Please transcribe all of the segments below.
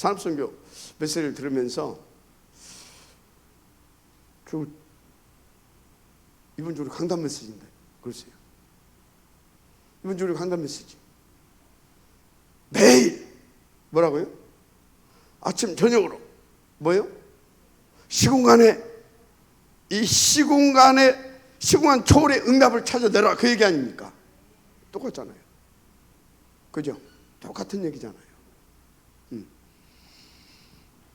산업선교 메시지를 들으면서 이번 주로 강단 메시지인데 그러세요. 이번 주로 강단 메시지. 매일 뭐라고요? 아침 저녁으로 뭐요? 시공간에 이 시공간 초월의 응답을 찾아내라 그 얘기 아닙니까? 똑같잖아요. 그죠? 똑같은 얘기잖아요.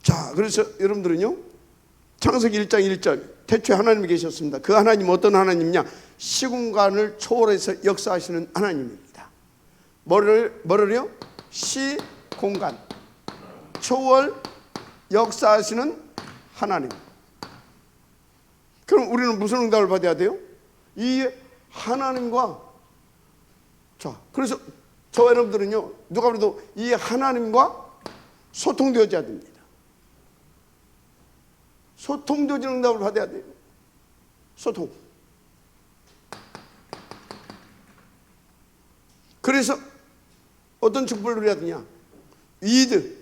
자, 그래서 여러분들은요, 창세기 1장 1절 태초에 하나님이 계셨습니다. 그 하나님은 어떤 하나님이냐? 시공간을 초월해서 역사하시는 하나님입니다. 뭐를요? 시공간 초월 역사하시는 하나님. 그럼 우리는 무슨 응답을 받아야 돼요? 이 하나님과, 자, 그래서 저 여러분들은요, 누가 그래도 이 하나님과 소통되어져야 됩니다. 소통되어지는 응답을 받아야 돼요. 소통. 그래서 어떤 축복을 누려야 되냐? 위드,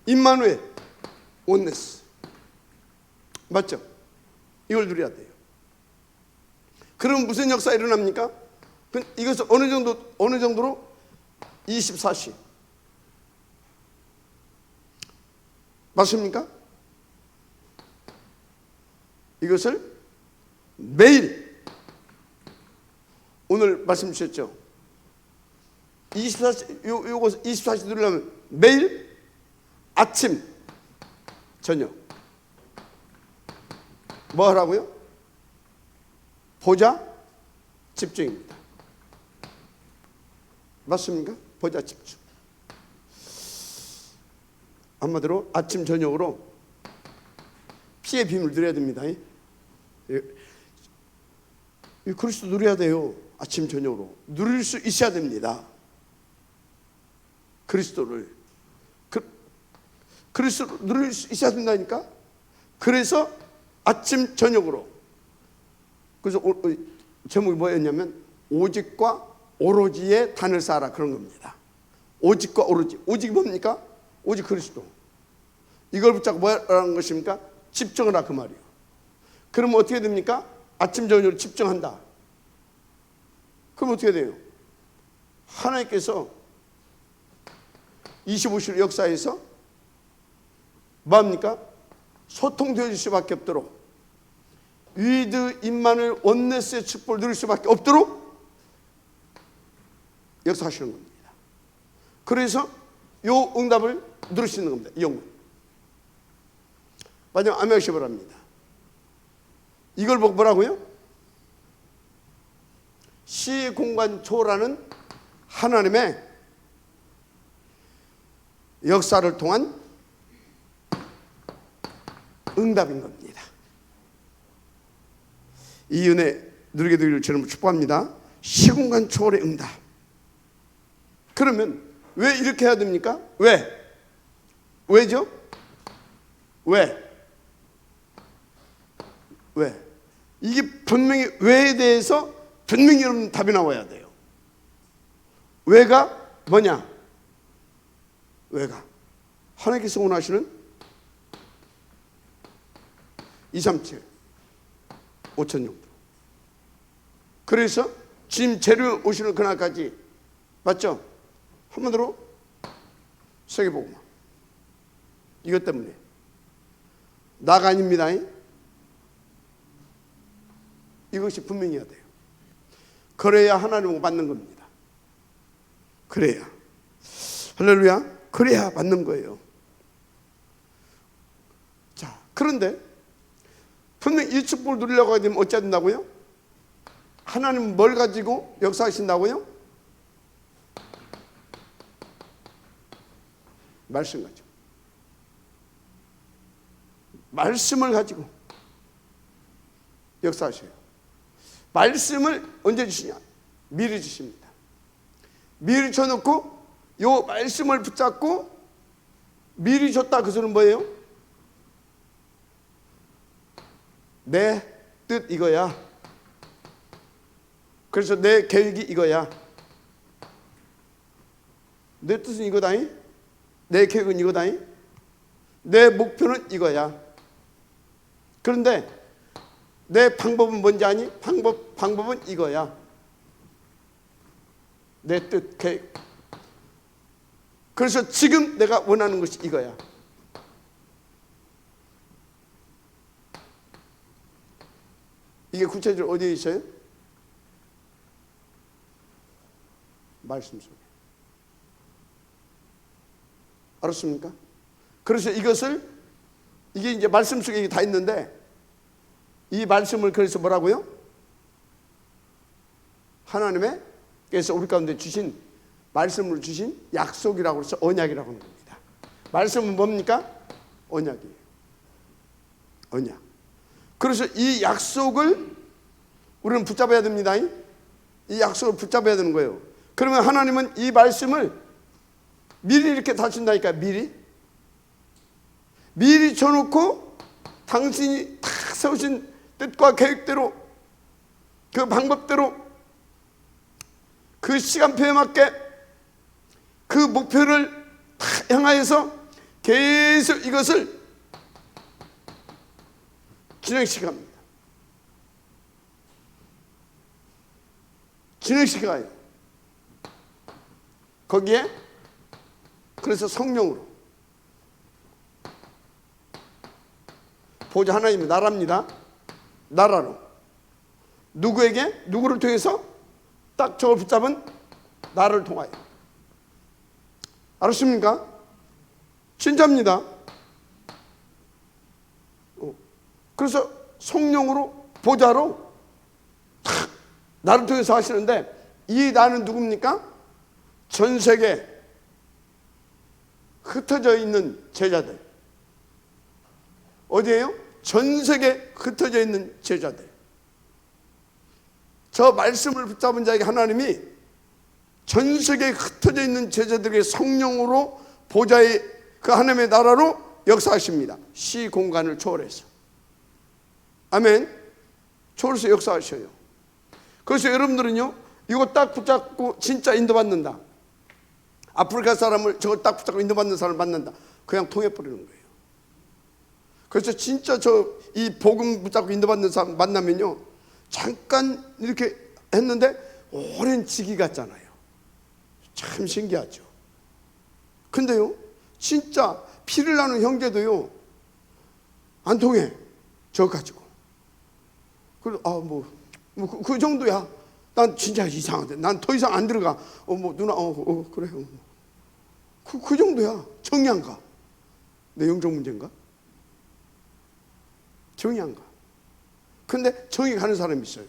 임마누엘, 온네스. 맞죠? 이걸 누려야 돼요. 그럼 무슨 역사가 일어납니까? 이것을 어느 정도로? 24시. 맞습니까? 이것을 매일, 오늘 말씀 주셨죠? 24시, 요거 24시 누리려면 매일 아침, 저녁. 뭐 하라고요? 보자, 집중입니다. 맞습니까? 보자, 집중. 한마디로 아침 저녁으로 피의 비밀을 누려야 됩니다. 그리스도 누려야 돼요. 아침 저녁으로 누릴 수 있어야 됩니다. 그리스도를 그리스도 누릴 수 있어야 된다니까. 그래서 아침 저녁으로. 그래서 제목이 뭐였냐면 오직과 오로지의 단을 쌓아라, 그런 겁니다. 오직과 오로지. 오직이 뭡니까? 오직 그리스도. 이걸 붙잡고 뭐라는 것입니까? 집중하라, 그 말이에요. 그러면 어떻게 됩니까? 아침 저녁으로 집중한다. 그럼 어떻게 돼요? 하나님께서 25시로 역사에서 뭐합니까? 소통되어질 수밖에 없도록, 위드 임마누엘 온네스의 축복을 누릴 수밖에 없도록 역사하시는 겁니다. 그래서 요 응답을 누릴 수 있는 겁니다. 이 영혼. 마지막 아멘 하시기 바랍니다. 이걸 보고 뭐라고요? 시공간 초월하는 하나님의 역사를 통한 응답인 겁니다. 이 은혜 누리게 되기를 저는 축복합니다. 시공간 초월의 응답. 그러면 왜 이렇게 해야 됩니까? 왜죠? 왜? 이게 분명히 왜에 대해서 분명히 여러분 답이 나와야 돼요. 왜가 뭐냐? 왜가 하나님께서 원하시는 237 5천 정도. 그래서 주님 재료 오시는 그날까지, 맞죠? 한마디로 세계복음화. 이것 때문에 나가 아닙니다. 이것이 분명해야 돼요. 그래야 하나님을 받는 겁니다. 그래야. 할렐루야. 그래야 받는 거예요. 자, 그런데 분명 이 축복을 누리려고 하게 되면 어찌해야 된다고요? 하나님은 뭘 가지고 역사하신다고요? 말씀 가지고. 말씀을 가지고 역사하셔요. 말씀을 언제 주시냐? 미리 주십니다. 미리 줘놓고 요 말씀을 붙잡고 미리 줬다. 그 소리는 뭐예요? 내 뜻 이거야. 그래서 내 계획이 이거야. 내 뜻은 이거다잉. 내 계획은 이거다. 내 목표는 이거야. 그런데 내 방법은 뭔지 아니? 방법은 이거야. 내 뜻, 계획. 그래서 지금 내가 원하는 것이 이거야. 이게 구체적으로 어디에 있어요? 말씀 속에. 알았습니까? 그래서 이게 이제 말씀 속에 다 있는데, 이 말씀을 그래서 뭐라고요? 하나님께서 우리 가운데 주신 말씀을 주신 약속이라고 해서 언약이라고 하는 겁니다. 말씀은 뭡니까? 언약이에요. 언약. 그래서 이 약속을 우리는 붙잡아야 됩니다. 이 약속을 붙잡아야 되는 거예요. 그러면 하나님은 이 말씀을 미리 이렇게 다신다니까. 미리 쳐놓고 당신이 탁 세우신 뜻과 계획대로, 그 방법대로, 그 시간표에 맞게 그 목표를 탁 향하여서 계속 이것을 진행시켜갑니다. 진행시켜가요. 거기에 그래서 성령으로, 보좌 하나님의 나라입니다. 나라로 누구를 통해서? 딱 저걸 붙잡은 나를 통하여. 알았습니까? 진짜입니다. 그래서 성령으로, 보좌로 탁 나를 통해서 하시는데, 이 나는 누굽니까? 전 세계 흩어져 있는 제자들. 어디에요? 전 세계 흩어져 있는 제자들. 저 말씀을 붙잡은 자에게 하나님이 전 세계에 흩어져 있는 제자들에게 성령으로 보좌의 그 하나님의 나라로 역사하십니다. 시 공간을 초월해서. 아멘. 초월해서 역사하셔요. 그래서 여러분들은요, 이거 딱 붙잡고 진짜 인도받는다. 아프리카 사람을 저거 딱 붙잡고 인도받는 사람을 만난다. 그냥 통해버리는 거예요. 그래서 진짜 이 복음 붙잡고 인도받는 사람 만나면요, 잠깐 이렇게 했는데 오랜 지기 같잖아요. 참 신기하죠. 근데요, 진짜 피를 나눈 형제도요, 안 통해. 저 가지고. 그래서 그 정도야. 난 진짜 이상한데. 난 더 이상 안 들어가. 누나, 그래요. 그 정도야. 정이 안 가. 내 영적 문제인가? 정이 안 가. 근데 정이 가는 사람이 있어요.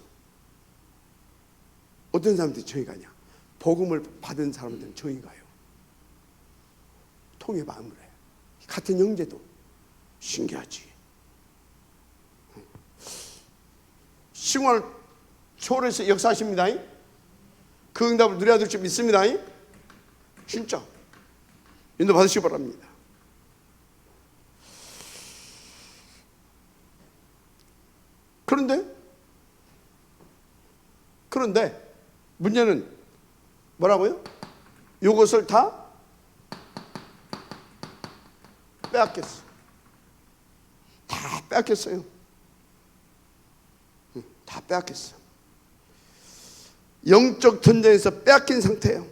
어떤 사람들이 정이 가냐? 복음을 받은 사람들은 정이 가요. 통해 마음을 해. 같은 형제도. 신기하지. 시공을 초월해서 역사하십니다. 그 응답을 누려야 될 줄 믿습니다. 진짜 인도 받으시기 바랍니다. 그런데 문제는 뭐라고요? 이것을 다 빼앗겼어. 다 빼앗겼어요. 다 빼앗겼어. 영적 전쟁에서 빼앗긴 상태예요.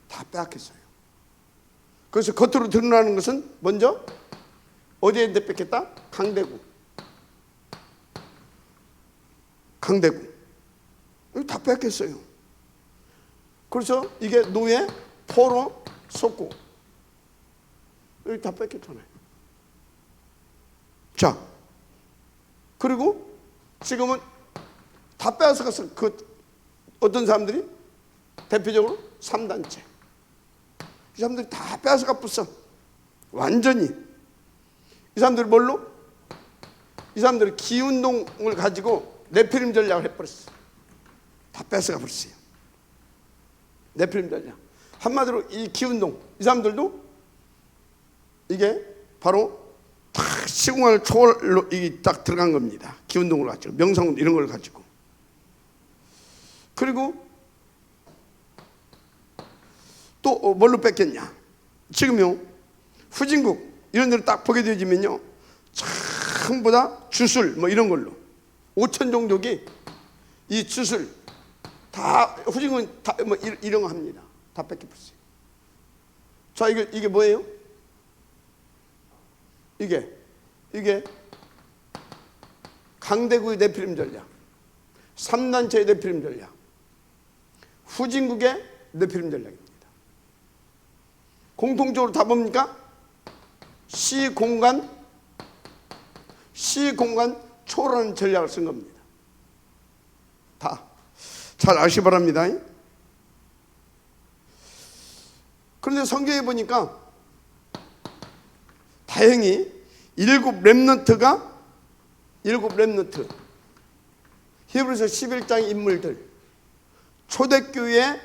다 빼앗겼어요. 그래서 겉으로 드러나는 것은 먼저 어디에 뺏겼다? 강대국. 여기 다 뺏겼어요. 그래서 이게 노예, 포로, 속고 여기 다 뺏겼잖아요. 자, 그리고 지금은 다 빼앗아 갔어. 어떤 사람들이? 대표적으로 3단체. 이 사람들이 다 빼앗아 갔어. 완전히. 이 사람들이 뭘로? 이 사람들이 기운동을 가지고 네피림 전략을 해버렸어. 다 뺏어가 버렸어요. 네피림 전략. 한마디로 이 기운동, 이 사람들도 이게 바로 딱 시공간을 초월로 딱 들어간 겁니다. 기운동을 가지고, 명상 이런 걸 가지고. 그리고 또 뭘로 뺏겼냐? 지금요 후진국 이런 데를 딱 보게 되어지면요 전부 다 주술 뭐 이런 걸로 5천 종족이 이 주술 다 후진국은 다 뭐 이런 거 합니다. 다 뺏겨버렸어요. 자 이게 뭐예요? 이게 강대국의 네피림 전략, 3단체의 네피림 전략, 후진국의 네피림 전략입니다. 공통적으로 다 뭡니까? 시공간 초월하는 전략을 쓴 겁니다. 다 잘 아시기 바랍니다. 그런데 성경에 보니까 다행히 일곱 렘넌트 히브리서 11장 인물들 초대교회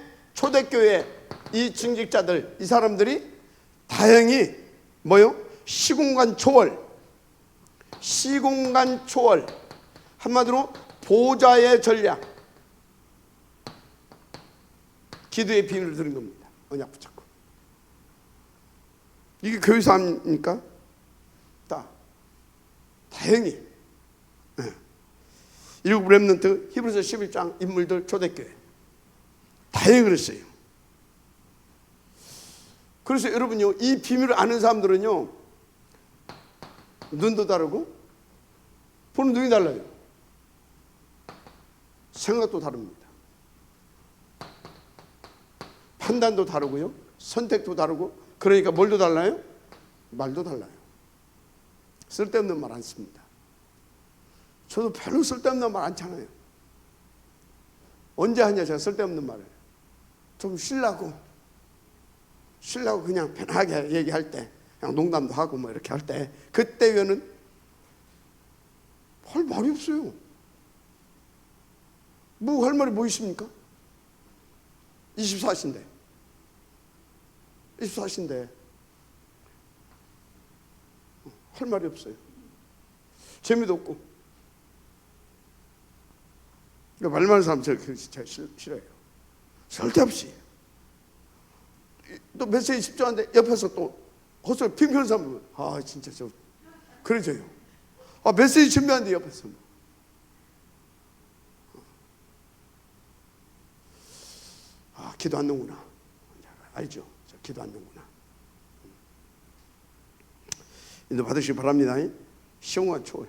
이 증직자들 이 사람들이 다행히 뭐요? 시공간 초월 한마디로 보좌의 전략 기도의 비밀을 들은 겁니다. 언약 붙잡고 이게 교회에서 합니까? 다행히 일곱 렘넌트 히브리서 11장 인물들 초대교회 다행히 그랬어요. 그래서 여러분요 이 비밀을 아는 사람들은요 눈도 다르고 보는 눈이 달라요. 생각도 다릅니다. 판단도 다르고요 선택도 다르고 그러니까 뭘도 달라요? 말도 달라요. 쓸데없는 말 안 씁니다. 저도 별로 쓸데없는 말 안 참아요. 언제 하냐 제가 쓸데없는 말을 좀 쉬려고 그냥 편하게 얘기할 때 그냥 농담도 하고 뭐 이렇게 할 때 그때 외에는 할 말이 없어요. 뭐 할 말이 뭐 있습니까? 24시인데 할 말이 없어요. 재미도 없고 말 많은 사람 제가 싫어해요. 쓸데없이 또 메시지 집중하는데 옆에서 또 헛소리 핑 펴는 사람은 진짜 저 그러져요. 메시지 준비하는데 옆에서 기도 안 넣는구나. 알죠? 저 기도 안 넣는구나. 인도 받으시기 바랍니다. 시공간 초월.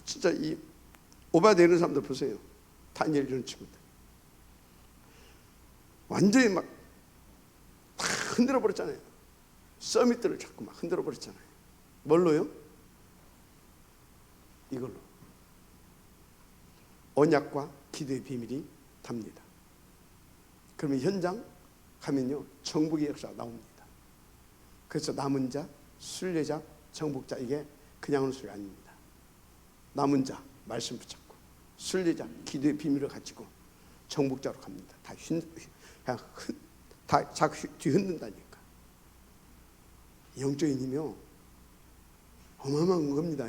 진짜 이 오바데 이런 사람들 보세요. 다니엘 이런 친구들 완전히 막 다 흔들어 버렸잖아요. 서밋들을 자꾸 막 흔들어 버렸잖아요. 뭘로요? 이걸로 언약과 기도의 비밀이 답니다. 그러면 현장 가면요 정복의 역사가 나옵니다. 그래서 남은 자, 순례자, 정복자 이게 그냥 오는 소리 아닙니다. 남은 자 말씀 붙잡고 순례자 기도의 비밀을 가지고 정복자로 갑니다. 다 자꾸 뒤 흔든다니까. 영적인 힘이요 어마어마한 겁니다.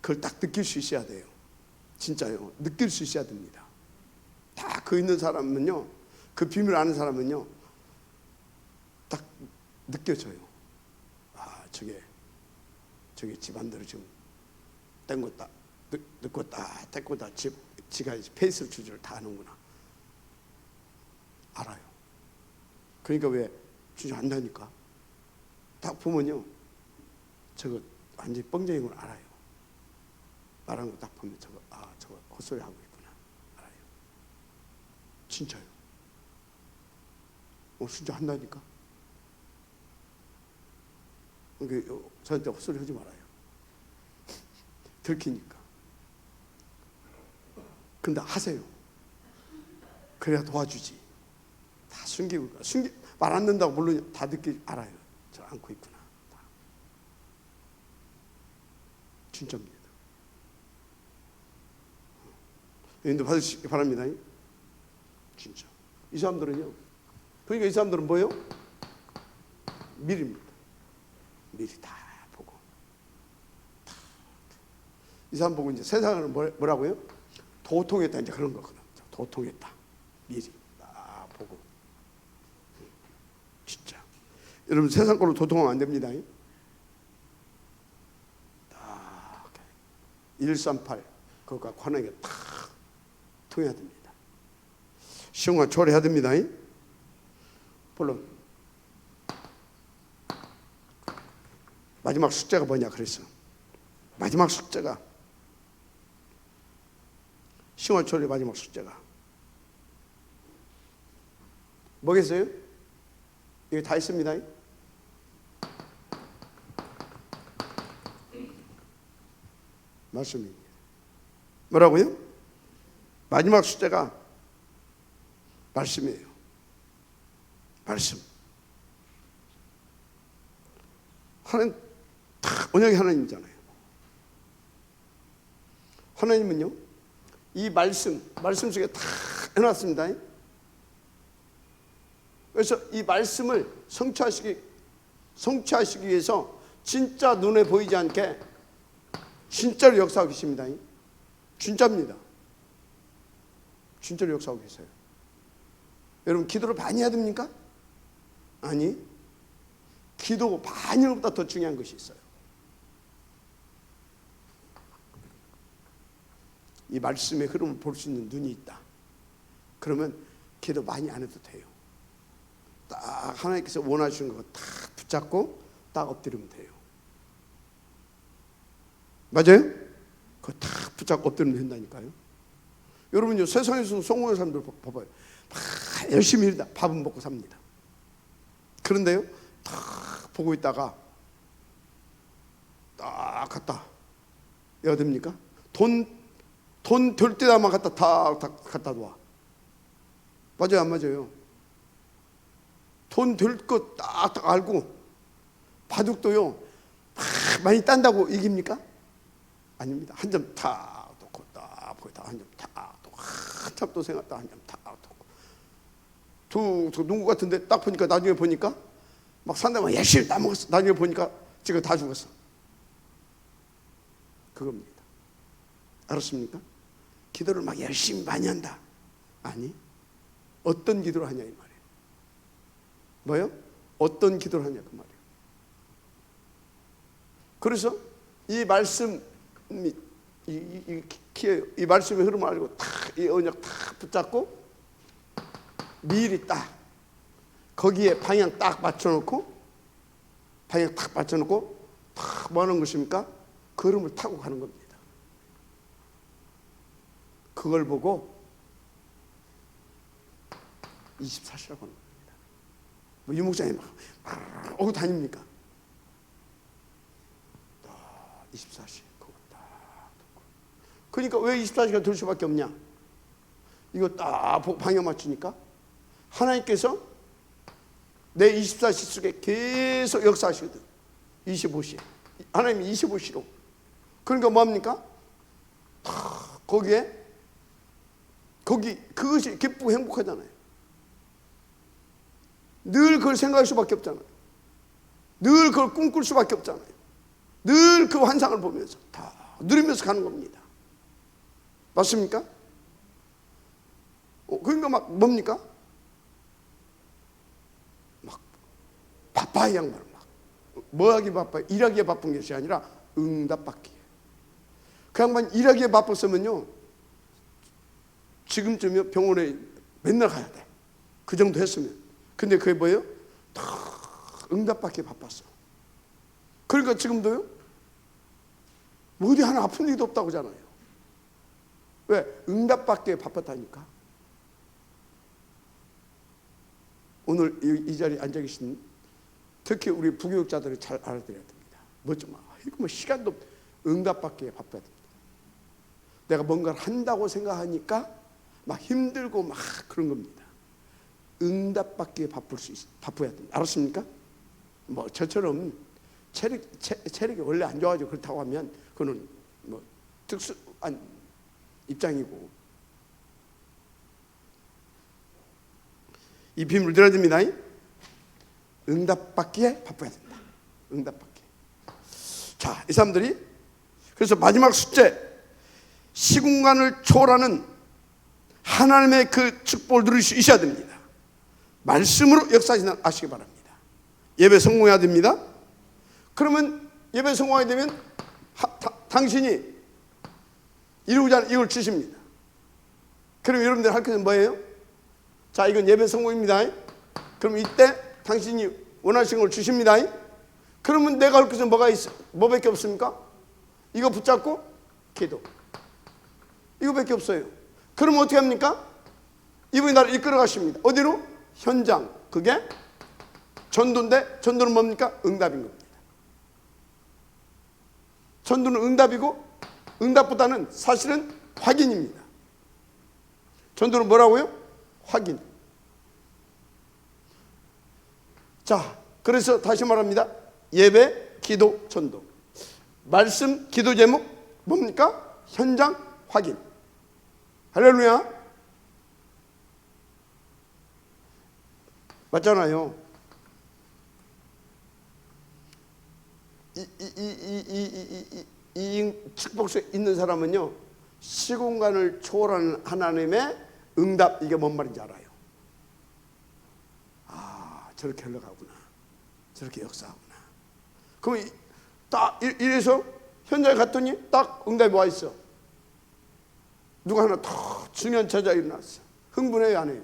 그걸 딱 느낄 수 있어야 돼요. 진짜요. 느낄 수 있어야 됩니다. 다 그 있는 사람은요 그 비밀을 아는 사람은요 딱 느껴져요. 저게 집안대로 지금 땡겼다 늦었다 땡겼다 지가 페이스를 주지를 다 하는구나. 알아요. 그러니까 왜 주저 한다니까. 딱 보면요 저거 완전히 뻥쟁인 걸 알아요. 말하는 거 딱 보면 저거 헛소리 하고 있구나 알아요. 진짜요. 진짜 한다니까. 저한테 헛소리 하지 말아요. 들키니까. 근데 하세요. 그래야 도와주지. 다 숨기고 말 안 된다고 물론 다 알아요. 저 안고 있구나. 다. 진짜입니다. 인도 받으시기 바랍니다. 진짜. 이 사람들은요. 그러니까 이 사람들은 뭐예요? 미리입니다. 미리 다 보고. 이 사람 보고 이제 세상은 뭐라고요? 도통했다 이제 그런 거거든. 도통했다. 미리 다 보고 여러분 세상 걸로 도통하면 안 됩니다. 138 그것과 관하게 탁 통해야 됩니다. 시험과 초래해야 됩니다. 물론 마지막 숙제가 뭐냐 그랬어. 마지막 숙제가 시험과 초래 마지막 숙제가 뭐겠어요? 이게 다 있습니다. 말씀입니다. 뭐라고요? 마지막 숙제가 말씀이에요. 말씀. 하나님 다 언약의 하나님이잖아요. 하나님은요 이 말씀 속에 다 해놨습니다. 그래서 이 말씀을 성취하시기 위해서 진짜 눈에 보이지 않게 진짜로 역사하고 계십니다. 진짜입니다. 진짜로 역사하고 계세요. 여러분 기도를 많이 해야 됩니까? 아니, 기도 많이 하는 것보다 더 중요한 것이 있어요. 이 말씀의 흐름을 볼 수 있는 눈이 있다. 그러면 기도 많이 안 해도 돼요. 딱 하나님께서 원하시는 거 딱 붙잡고 딱 엎드리면 돼요. 맞아요? 그거 딱 붙잡고 엎드리면 된다니까요. 여러분요 세상에서 성공하는 사람들 봐봐요. 막 열심히 일다 밥은 먹고 삽니다. 그런데요 딱 보고 있다가 딱 갖다 해야 됩니까? 돈 될 때다만 갖다 다 갖다 놔. 맞아요 안 맞아요? 돈 될 거 딱 알고 바둑도요 많이 딴다고 이깁니까? 아닙니다. 한 점 탁 놓고 딱 보이다 한 점 탁 놓고 한참 또 생각다 한 점 탁 놓고 저 누구 같은데 딱 보니까 나중에 보니까 막 산다면 열심히 따먹었어. 나중에 보니까 지금 다 죽었어. 그겁니다. 알았습니까? 기도를 막 열심히 많이 한다. 아니 어떤 기도를 하냐 이 말이에요. 뭐요? 어떤 기도를 하냐 그 말이에요. 그래서 이 말씀 이 말씀의 흐름을 알고 탁 이 언약 탁 붙잡고 미리 딱 거기에 방향 딱 맞춰놓고 탁 뭐 하는 것입니까? 그 흐름을 타고 가는 겁니다. 그걸 보고 24시라고 하는 겁니다. 뭐 유목장이 막 오고 다닙니까? 24시 그거 딱 듣고. 그러니까 왜 24시간 될 수밖에 없냐? 이거 딱 방향 맞추니까 하나님께서 내 24시 속에 계속 역사하시거든. 25시 하나님이 25시로. 그러니까 뭐합니까? 그것이 기쁘고 행복하잖아요. 늘 그걸 생각할 수밖에 없잖아요. 늘 그걸 꿈꿀 수밖에 없잖아요. 늘 그 환상을 보면서 다 누리면서 가는 겁니다. 맞습니까? 그러니까 막 뭡니까? 막 바빠 이 양반은 막 뭐하기 바빠? 일하기에 바쁜 것이 아니라 응답받기에. 그 양반 일하기에 바빴으면요 지금쯤이면 병원에 맨날 가야 돼. 그 정도 했으면. 근데 그게 뭐예요? 다 응답받기에 바빴어. 그러니까 지금도요 어디 하나 아픈 일도 없다고 하잖아요. 왜? 응답받기에 바빴다니까. 오늘 이 자리에 앉아 계신 특히 우리 부교육자들이 잘 알아들어야 됩니다. 뭐 시간도 응답받기에 바빠야 됩니다. 내가 뭔가를 한다고 생각하니까 막 힘들고 막 그런 겁니다. 응답받기에 바빠야 됩니다. 알았습니까? 뭐 저처럼 체력이 원래 안 좋아가지고 그렇다고 하면 그거는 뭐 특수한 입장이고. 이 비밀을 들어야 됩니다. 응답받기에 바빠야 된다. 응답받기. 자, 이 사람들이 그래서 마지막 숙제 시공간을 초월하는 하나님의 그 축복을 누릴 수 있어야 됩니다. 말씀으로 역사하시기 바랍니다. 예배 성공해야 됩니다. 그러면 예배 성공하게 되면 당신이 이루고자 하는 이걸 주십니다. 그럼 여러분들 할 것은 뭐예요? 자, 이건 예배 성공입니다. 그럼 이때 당신이 원하시는 걸 주십니다. 그러면 내가 할 것은 뭐밖에 없습니까? 이거 붙잡고 기도. 이거밖에 없어요. 그럼 어떻게 합니까? 이분이 나를 이끌어 가십니다. 어디로? 현장. 그게 전도인데, 전도는 뭡니까? 응답인 겁니다. 전도는 응답이고, 응답보다는 사실은 확인입니다. 전도는 뭐라고요? 확인. 자, 그래서 다시 말합니다. 예배, 기도, 전도. 말씀, 기도 제목 뭡니까? 현장, 확인. 할렐루야. 맞잖아요. 이 축복 속에 있는 사람은요, 시공간을 초월하는 하나님의 응답, 이게 뭔 말인지 알아요. 아, 저렇게 흘러가구나, 저렇게 역사하구나. 그럼 딱 이래서 현장에 갔더니 딱 응답이 와 있어. 누가 하나 더 중요한 제자 일어났어. 흥분해요, 안 해요?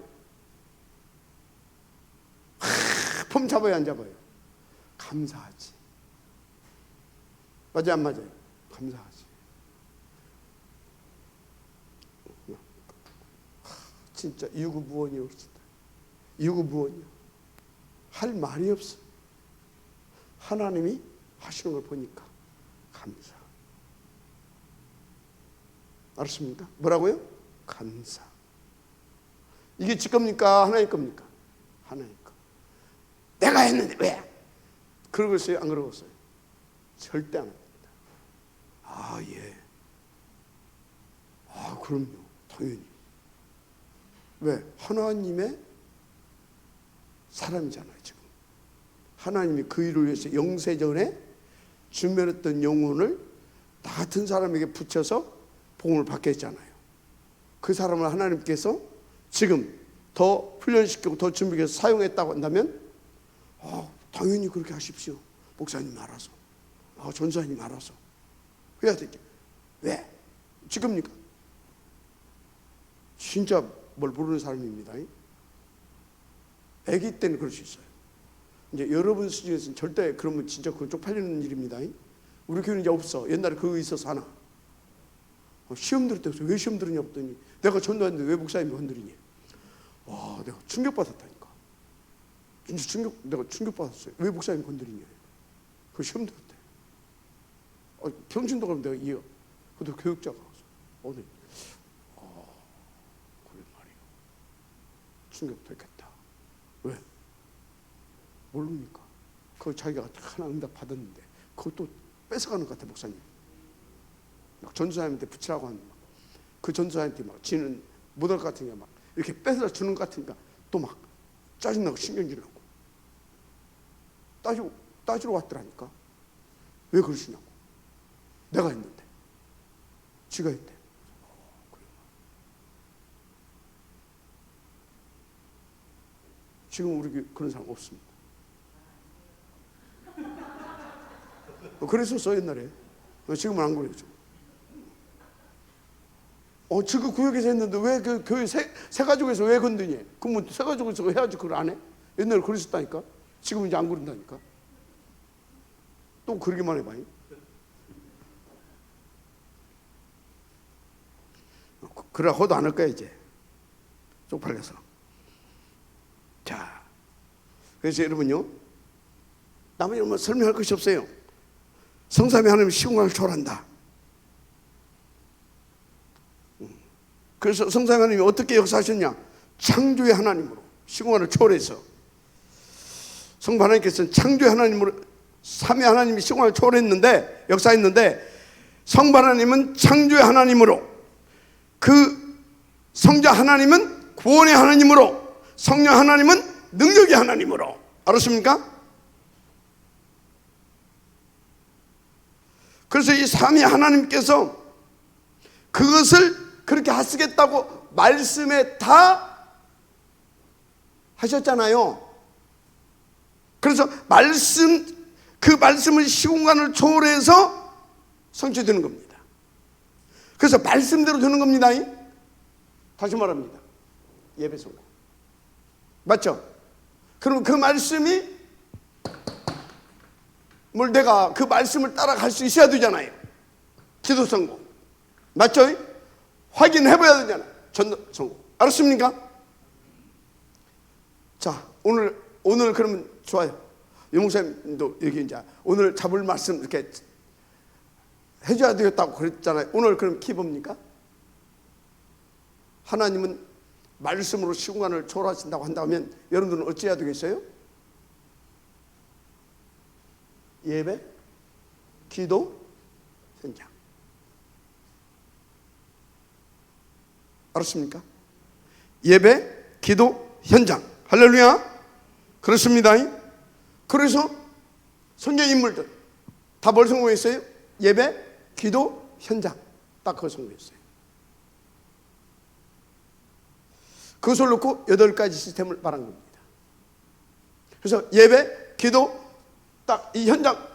폼 잡아요, 안 잡아요? 감사하지. 맞아요, 안 맞아요? 감사하지. 진짜 유구무원이요, 진짜. 유구무원이요. 할 말이 없어. 하나님이 하시는 걸 보니까 감사. 알았습니까? 뭐라고요? 감사. 이게 지 겁니까? 하나님 겁니까? 하나님 거. 내가 했는데 왜? 그러고 있어요? 안 그러고 있어요? 절대 안 합니다. 아, 예. 아, 그럼요. 당연히. 왜? 하나님의 사람이잖아요, 지금. 하나님이 그 일을 위해서 영세전에 준비했던 영혼을 나 같은 사람에게 붙여서 복음을 받게 했잖아요. 그 사람을 하나님께서 지금 더 훈련시키고 더 준비해서 사용했다고 한다면 당연히 그렇게 하십시오. 목사님 알아서, 전사님 알아서 해야 되죠. 왜? 지금입니까? 진짜 뭘 모르는 사람입니다. 아기 때는 그럴 수 있어요. 이제 여러분 수준에서는 절대 그러면 진짜 그건 쪽팔리는 일입니다. 우리 교회는 이제 없어. 옛날에 그거 있어서 하나. 시험 들을 때 왜 시험 들으냐 했더니 내가 전도하는데 왜 목사님이 건드리니? 와, 내가 충격받았다니까. 진짜 내가 충격받았어요. 왜 목사님이 건드리냐. 그 시험 들을 때. 병신도 그럼 내가 이해가. 그것도 교육자가 와서. 그래 말이야. 충격됐겠다. 왜? 모릅니까? 그거 자기가 하나 응답 받았는데 그것도 뺏어가는 것 같아, 목사님. 막 전도사님한테 붙이라고 하는 그 전도사님한테 막 지는 못할 것 같으니까 막 이렇게 뺏어 주는 것 같으니까 또 막 짜증나고 신경질나고 따지러 왔더라니까. 왜 그러시냐고. 내가 했는데 지가 했대. 그래. 지금 우리 그런 사람 없습니다. 그랬었어 옛날에. 지금은 안 그래요. 지금 구역에서 했는데 왜 그 교회 새 가족에서 왜 건드니? 그러면 새 가족에서 해야지 그걸 안 해? 옛날에 그랬었다니까. 지금은 이제 안 그런다니까. 또 그러기만 해봐요. 그래 허도 안 할 거야 이제. 쪽팔려서. 자, 그래서 여러분요, 나머지 뭐 설명할 것이 없어요. 성삼위 하나님 시공간을 초월한다. 그래서 성삼위 하나님이 어떻게 역사하셨냐? 창조의 하나님으로 시공간을 초월해서. 성부 하나님께서는 창조의 하나님으로 삼위 하나님이 시공간을 초월했는데, 역사했는데, 성부 하나님은 창조의 하나님으로, 그 성자 하나님은 구원의 하나님으로, 성령 하나님은 능력의 하나님으로. 알았습니까? 그래서 이 삼위 하나님께서 그것을 그렇게 하시겠다고 말씀에 다 하셨잖아요. 그래서 그 말씀은 시공간을 초월해서 성취되는 겁니다. 그래서 말씀대로 되는 겁니다. 다시 말합니다. 예배 성공. 맞죠? 그럼 그 말씀이 내가 그 말씀을 따라갈 수 있어야 되잖아요. 기도 성공. 맞죠? 확인해봐야 되잖아요. 전도 성공. 알았습니까? 자, 오늘 그러면 좋아요. 유목사님도 여기 이제 오늘 잡을 말씀 이렇게 해줘야 되겠다고 그랬잖아요. 오늘 그럼 키 뭡니까? 하나님은 말씀으로 시공간을 초월하신다고 한다면 여러분들은 어찌해야 되겠어요? 예배, 기도, 현장. 알았습니까? 예배, 기도, 현장. 할렐루야. 그렇습니다. 그래서 성경 인물들 다 뭘 성공했어요? 예배, 기도, 현장. 딱 그거 성공했어요. 그것을 놓고 8가지 시스템을 말한 겁니다. 그래서 예배, 기도, 딱 이 현장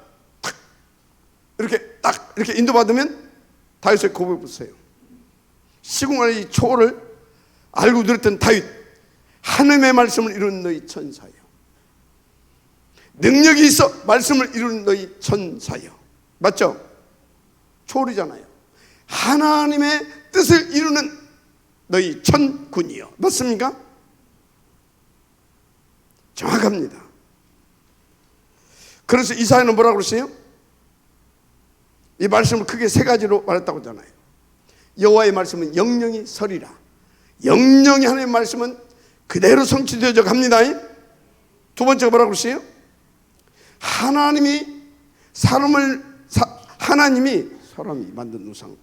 딱 이렇게 인도받으면 다윗의 고백을 보세요. 시공간의 초월을 알고 들었던 다윗, 하나님의 말씀을 이루는 너희 천사여. 능력이 있어 말씀을 이루는 너희 천사여. 맞죠? 초월이잖아요. 하나님의 뜻을 이루는 너희 천군이여. 맞습니까? 정확합니다. 그래서 이사야는 뭐라고 그랬어요? 이 말씀을 크게 3가지로 말했다고 하잖아요. 여호와의 말씀은 영영이 설이라. 영영이 하나님의 말씀은 그대로 성취되어져 갑니다. 두 번째가 뭐라고 그랬어요? 하나님이 사람이 만든 우상.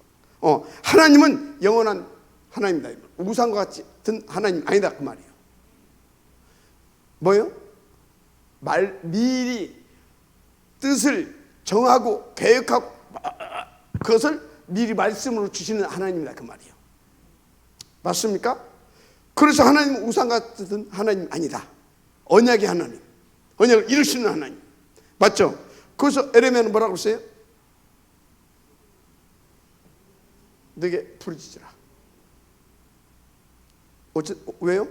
하나님은 영원한 하나님이다. 우상과 같은 하나님 아니다 그 말이에요. 뭐요? 미리 뜻을 정하고 계획하고 그것을 미리 말씀으로 주시는 하나님이다 그 말이에요. 맞습니까? 그래서 하나님은 우상 같은 하나님 아니다. 언약의 하나님, 언약을 이루시는 하나님. 맞죠? 그래서 에레미야는 뭐라고 했어요? 너에게 부르짖으라. 왜요?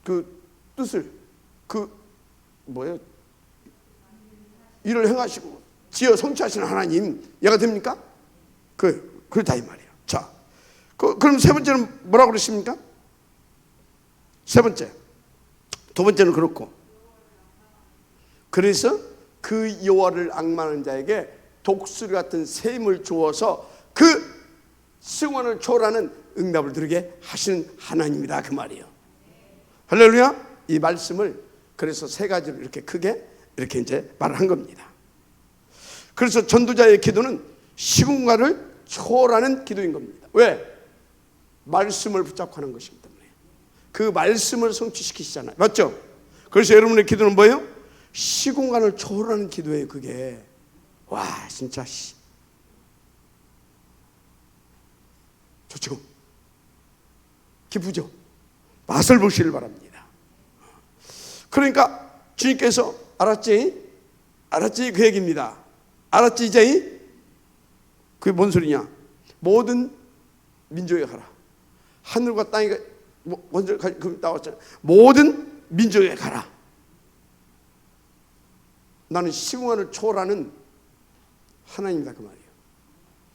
그 뜻을 일을 행하시고 지어 성취하시는 하나님 얘가 됩니까? 그렇다 이 말이에요. 자, 그럼 세 번째는 뭐라고 그러십니까? 세 번째, 두 번째는 그렇고, 그래서 그 여호와를 앙망하는 자에게 독수리 같은 샘을 주어서 그 승원을 초월하는 응답을 드리게 하시는 하나님이다 그 말이에요. 할렐루야. 이 말씀을 그래서 3가지로 이렇게 크게 이렇게 이제 말을 한 겁니다. 그래서 전도자의 기도는 시공간을 초월하는 기도인 겁니다. 왜? 말씀을 붙잡고 하는 것이기 때문에. 그 말씀을 성취시키시잖아요. 맞죠? 그래서 여러분의 기도는 뭐예요? 시공간을 초월하는 기도예요. 그게 와 진짜 좋죠? 기쁘죠? 맛을 보시길 바랍니다. 그러니까 주님께서 알았지 그 얘기입니다. 알았지 이제? 그게 뭔 소리냐? 모든 민족에 가라. 하늘과 땅이 먼저 나왔잖아요. 모든 민족에 가라. 나는 시공간을 초월하는 하나님이다 그 말이에요.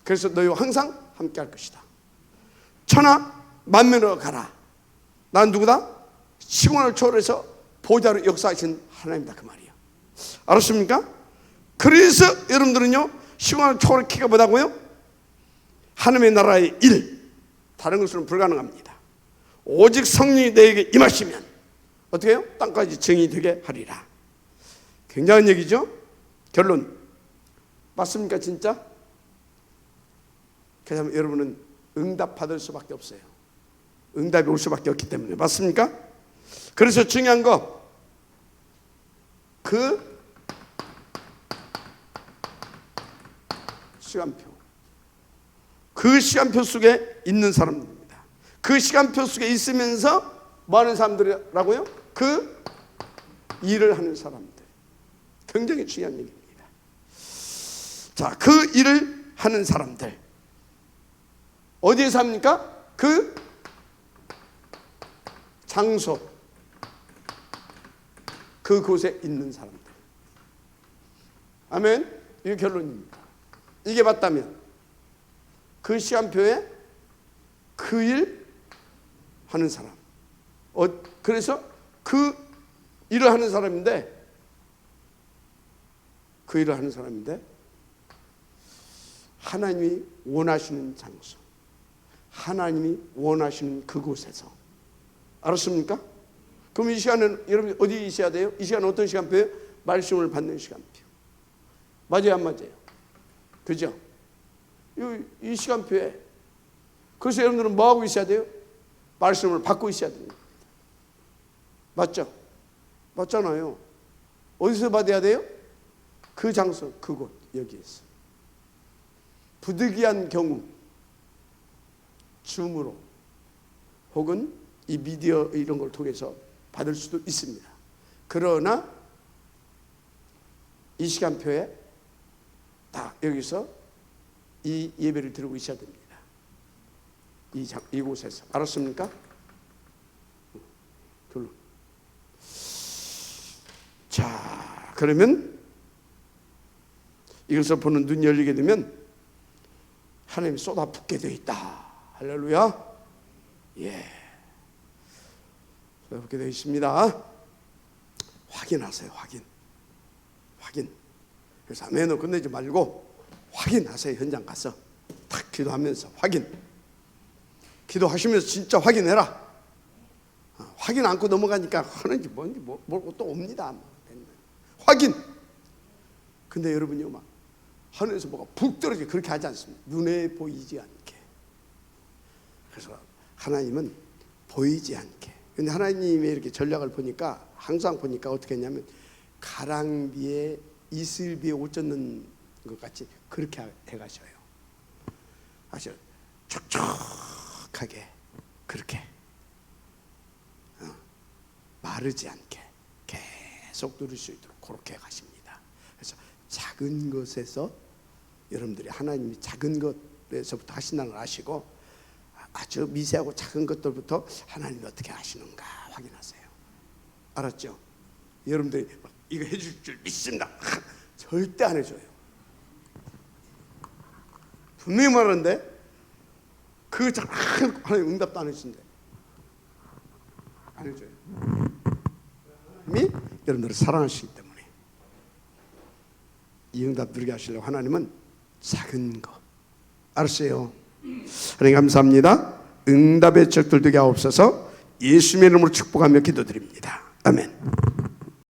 그래서 너희와 항상 함께 할 것이다. 천하 만민으로 가라. 난 누구다? 시공간을 초월해서 보좌로 역사하신 하나님이다 그 말이에요. 알았습니까? 그래서 여러분들은요 시공간을 초월하기가 뭐다고요? 하나님의 나라의 일, 다른 것으로는 불가능합니다. 오직 성령이 너에게 임하시면 어떻게 해요? 땅까지 정이 되게 하리라. 굉장한 얘기죠. 결론 맞습니까 진짜? 그래서 여러분은 응답 받을 수밖에 없어요. 응답이 올 수밖에 없기 때문에. 맞습니까? 그래서 중요한 거 그 시간표, 그 시간표 속에 있는 사람들입니다. 그 시간표 속에 있으면서 뭐 하는 사람들이라고요? 그 일을 하는 사람들. 굉장히 중요한 얘기입니다. 자, 그 일을 하는 사람들. 어디에 삽니까? 그 장소, 그곳에 있는 사람들. 아멘. 이게 결론입니다. 이게 맞다면 그 시간표에 그 일 하는 사람. 그래서 그 일을 하는 사람인데, 그 일을 하는 사람인데 하나님이 원하시는 장소, 하나님이 원하시는 그곳에서. 알았습니까? 그럼 이 시간은 여러분 어디 있어야 돼요? 이 시간은 어떤 시간표예요? 말씀을 받는 시간표. 맞아요, 안 맞아요? 그죠? 이 시간표에. 그래서 여러분들은 뭐 하고 있어야 돼요? 말씀을 받고 있어야 됩니다. 맞죠? 맞잖아요. 어디서 받아야 돼요? 그 장소, 그곳, 여기에서. 부득이한 경우 줌으로 혹은 이 미디어 이런 걸 통해서 받을 수도 있습니다. 그러나 이 시간표에 딱 여기서 이 예배를 드리고 있어야 됩니다. 이곳에서. 알았습니까? 결론. 자, 그러면 이것을 보는 눈이 열리게 되면 하나님이 쏟아붓게 되어 있다. 할렐루야. 예. 쏟아붓게 되어 있습니다. 확인하세요. 확인. 그래서 아멘으로 끝내지 말고 확인하세요. 현장 가서 탁 기도하면서 확인. 기도하시면서 진짜 확인해라. 확인 않고 넘어가니까 하는지 뭔지 모르고 또 옵니다. 확인. 근데 여러분요, 막 하늘에서 뭐가 푹 떨어지게 그렇게 하지 않습니다. 눈에 보이지 않게. 그래서 하나님은 보이지 않게. 근데 하나님의 이렇게 전략을 보니까, 항상 보니까 어떻게 했냐면 가랑비에 이슬비에 옷 젖는 것 같이 그렇게 해가셔요. 아시죠? 촉촉하게 그렇게 마르지 않게 계속 누릴 수 있도록 그렇게 가십니다. 그래서 작은 것에서 여러분들이 하나님이 작은 것에서부터 하신다는 걸 아시고 아주 미세하고 작은 것들부터 하나님이 어떻게 하시는가 확인하세요. 알았죠? 여러분들이 이거 해줄 줄 믿습니다. 절대 안 해줘요. 분명히 말하는데 그 작은 하나님 응답도 안 해주신대. 안 해줘요. 하나님이 여러분들을 사랑하시기 때문에 이 응답 누리게 하시려고 하나님은 작은 거. 알았어요? 하나님 감사합니다. 응답의 척들 되게 하옵소서. 예수님의 이름으로 축복하며 기도드립니다. 아멘.